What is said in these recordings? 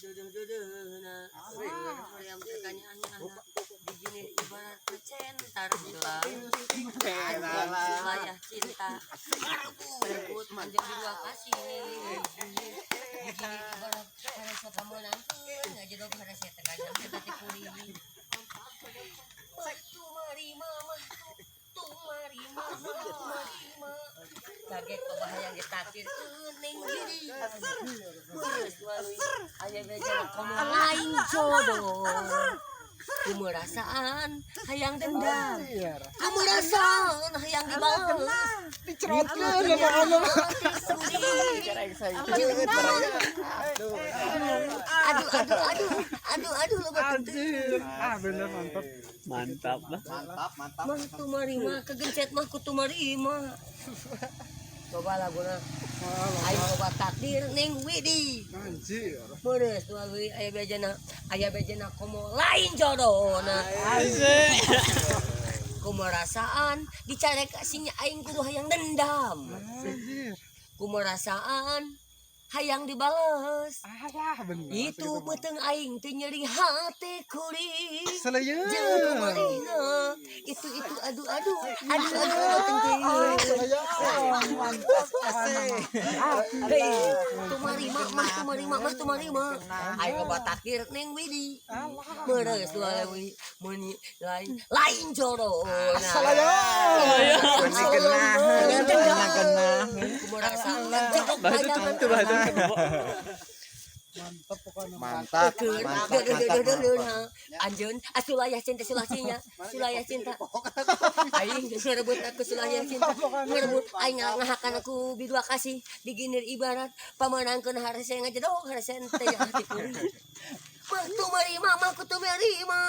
Nah, yang pertanyaannya anak begini ibarat centar bilang wilayah cinta berebut panjang di dua kasih begini ibarat harusnya kamu nanti nggak jodoh harusnya terkadang kita tikuli kaget kebahagiaan ditakdir neng gini ayah beja kamu lain jodoh kemerasaan hayang dendam kemerasaan hayang dibalas dicerotkeun lama-lama. aduh Anjir. Bener mantap. Mantap lah. mah tuh marima kegencet mah kutu marima coba laguna ayo coba takdir neng Widi Anjir. beres tuh ayah bejana komo lain jodoh nah kumerasaan dicarek kasihnya aing kudu hayang dendam Anjir. kumerasaan hayang dibales Bener. itu beteng aing teu nyeri hati kuring Seleuyeun. jeung kumarina itu aduh beteng teh Mantap asik. tumarima aing loba takdir neng Widi beres tuh lewi meuni lain jodoh Seleuyeun. kumerasaan Mantap pokoknya. Mantap. Anjeun asulayah cinta sulayah cinta aing ngerebut aku sulayah cinta ngerebut aing ngahakan aku bidua kasih diginir ibarat pamanangkeun hareusi ngajodoh hareusi teh hati kuring mah kutu marima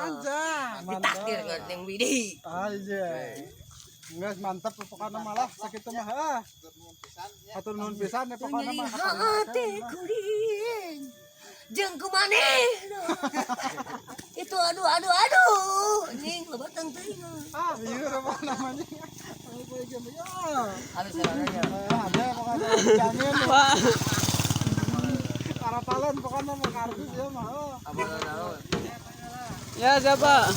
Anjir. ditakdir neng Widi Anjir. Geus mantap pokoknya malah sakitu mah. Hatur nuhun pisan ya pokoknya mah. hati kuring jeung kumanehna itu aduh ning lebatang teuing Iya apa namanya? Apa aja ya. habis sarananya Ada pokoknya jamin. Karapalan pokoknya mah kardus ya mah. Ya siapa?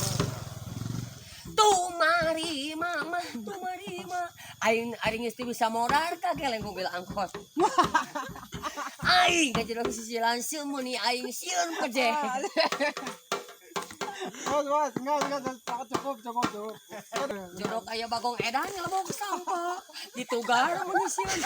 tumarima aing geus teu bisa modal kageleng mobil angkot aing ngajodoh sisilan sieun muni aing sieun pejeh Bos, enggak cukup. jodoh aya bagong edan ngelebok sampah ditugar muni sieun